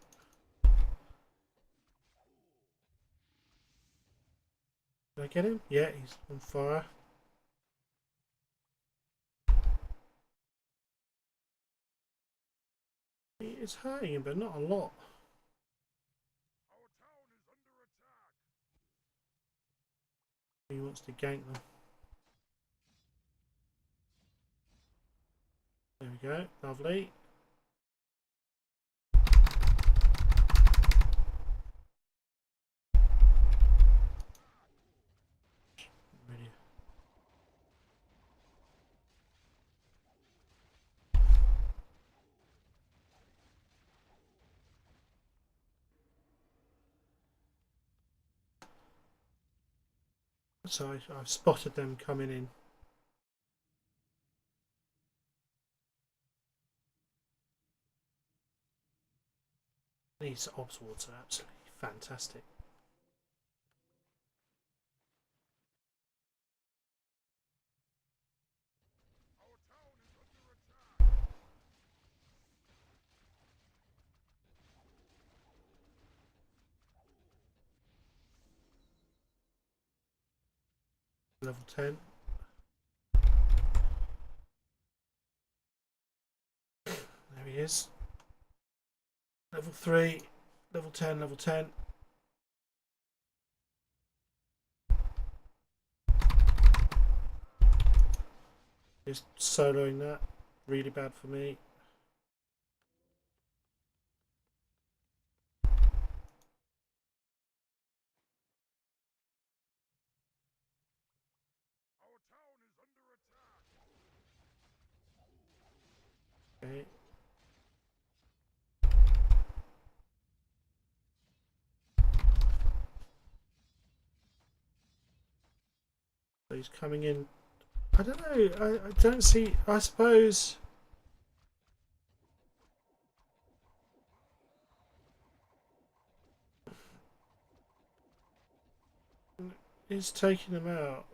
Did I get him? Yeah, he's on fire. It's hurting him, but not a lot. He wants to gank them. There we go. Lovely. Really. So I've spotted them coming in. These obs wards are absolutely fantastic. Level 10. There he is. Level 3. Level 10, level 10. Just soloing that. Really bad for me. Okay. So he's coming in. I don't know. I don't see. I suppose. is taking them out?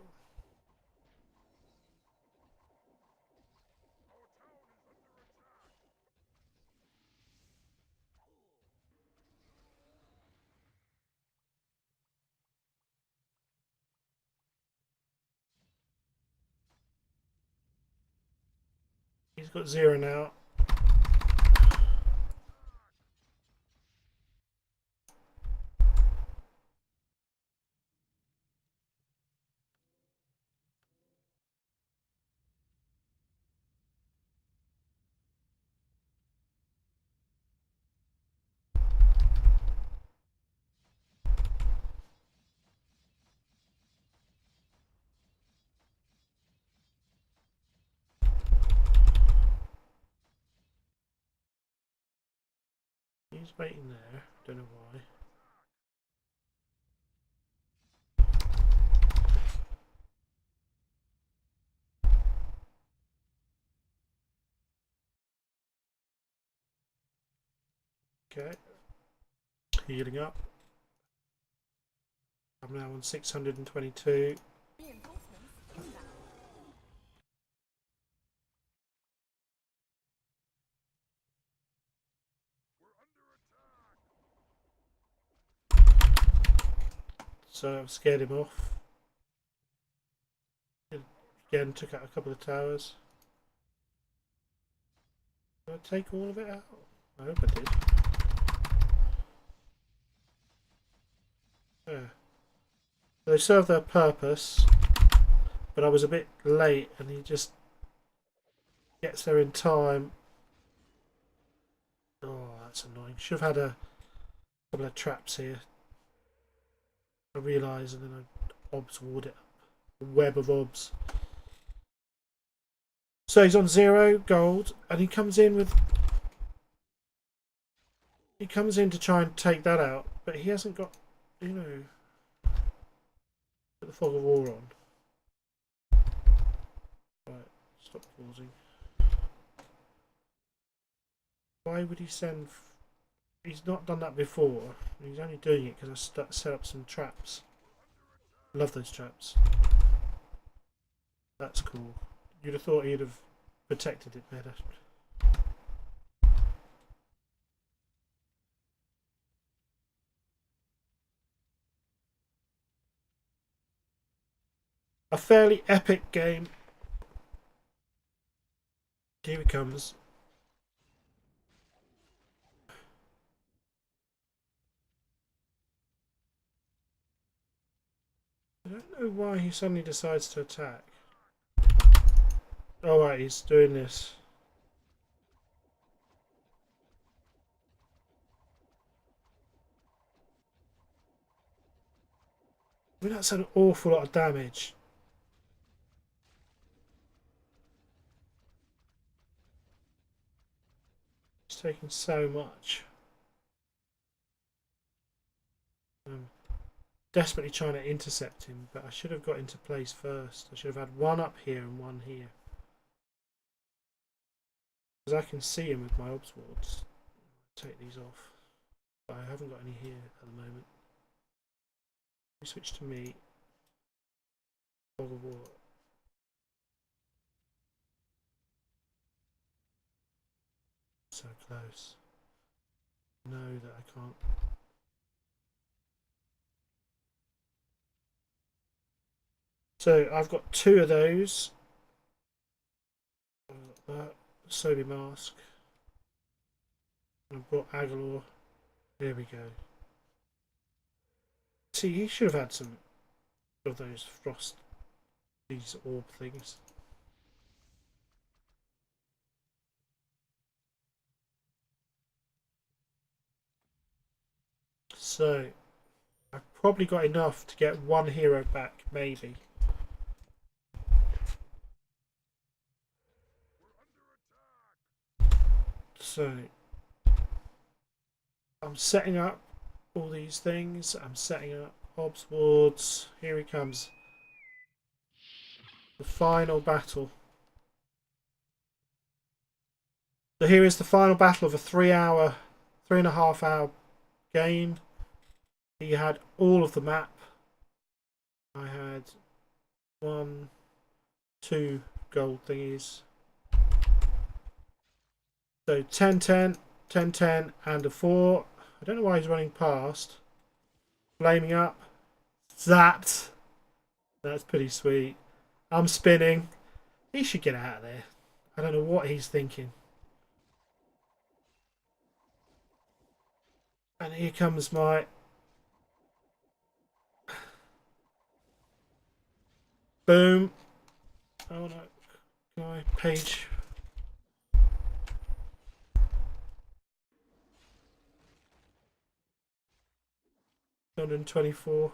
He's got 0 now. He's waiting there. Don't know why. Okay. Healing up. I'm now on 622. So I've scared him off. Again, took out a couple of towers. Did I take all of it out? I hope I did. Yeah. They serve their purpose, but I was a bit late and he just gets there in time. Oh, that's annoying. Should have had a couple of traps here. I realise, and then I obs ward it up. A web of obs. So he's on 0 gold, and he comes in with. He comes in to try and take that out, but he hasn't got, you know, put the fog of war on. Right, stop pausing. Why would he send? He's not done that before. He's only doing it because I set up some traps. Love those traps. That's cool. You'd have thought he'd have protected it better. A fairly epic game. Here he comes. I don't know why he suddenly decides to attack. Oh right, he's doing this. I mean, that's an awful lot of damage. He's taking so much. I'm desperately trying to intercept him, but I should have got into place first. I should have had one up here and one here. Because I can see him with my obs wards. Take these off. But I haven't got any here at the moment. We switch to me. Fog of war. So close. No, that I can't. So I've got 2 of those. Sobi Mask. I've got Agalor. There we go. See, he should have had some of those frost, these orb things. So, I've probably got enough to get 1 hero back, maybe. So, I'm setting up all these things. I'm setting up obs wards. Here he comes. The final battle. So here is the final battle of a 3.5 hour game. He had all of the map. I had 1, 2 gold thingies. So 10, 10, 10, 10, and a 4. I don't know why he's running past. Flaming up. Zapped. That's pretty sweet. I'm spinning. He should get out of there. I don't know what he's thinking. And here comes my... Boom. Oh no. My page. 224.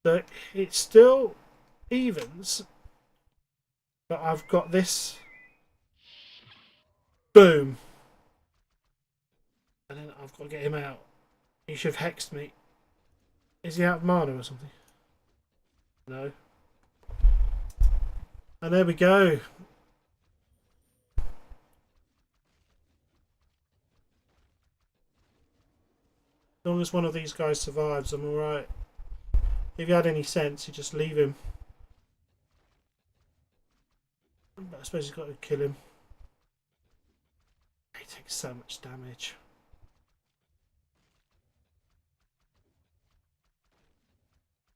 So it still evens, but I've got this. Boom. And then I've got to get him out. He should have hexed me. Is he out of mana or something? No. And there we go. As long as one of these guys survives, I'm alright. If you had any sense, you just leave him. But I suppose you've got to kill him. He takes so much damage.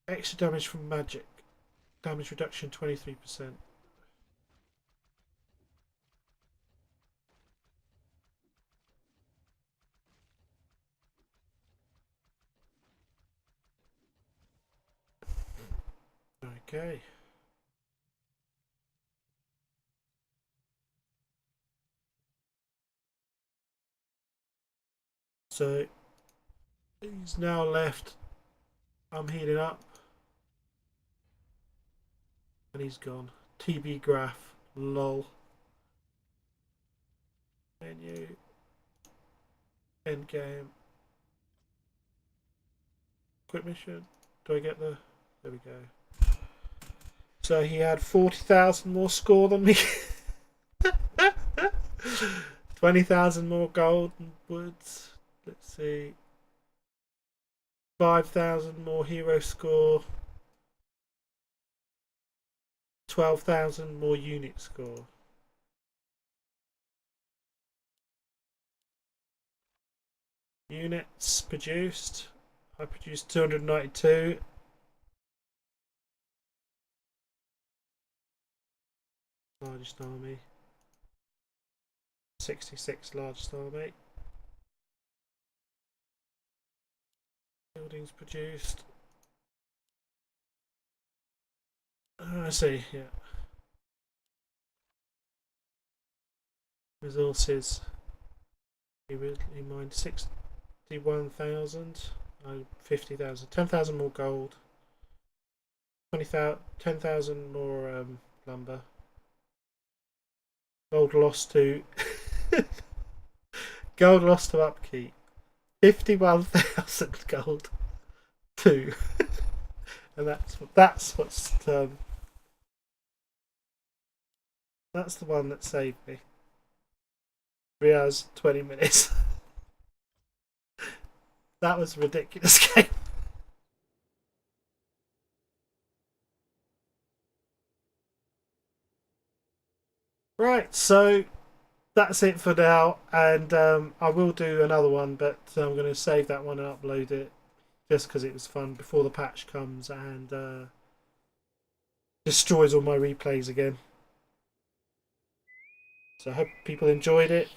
Extra damage from magic. Damage reduction 23%. Okay. So he's now left. I'm healing up. And he's gone. TB graph. Lol. Menu. End game. Quick mission. Do I get the... There we go. So he had 40,000 more score than me. 20,000 more gold and woods. Let's see. 5,000 more hero score. 12,000 more unit score. Units produced. I produced 292. Largest army. 66 largest army. Buildings produced. I see, yeah. Resources. He mined 61,000. 50,000. 10,000 more gold. 10,000 more lumber. Gold lost to gold lost to upkeep. 51,000 gold. 2. And that's what's that's the one that saved me. 3 hours 20 minutes. That was a ridiculous game. Right, so that's it for now, and I will do another one, but I'm going to save that one and upload it just because it was fun before the patch comes and destroys all my replays again. So I hope people enjoyed it.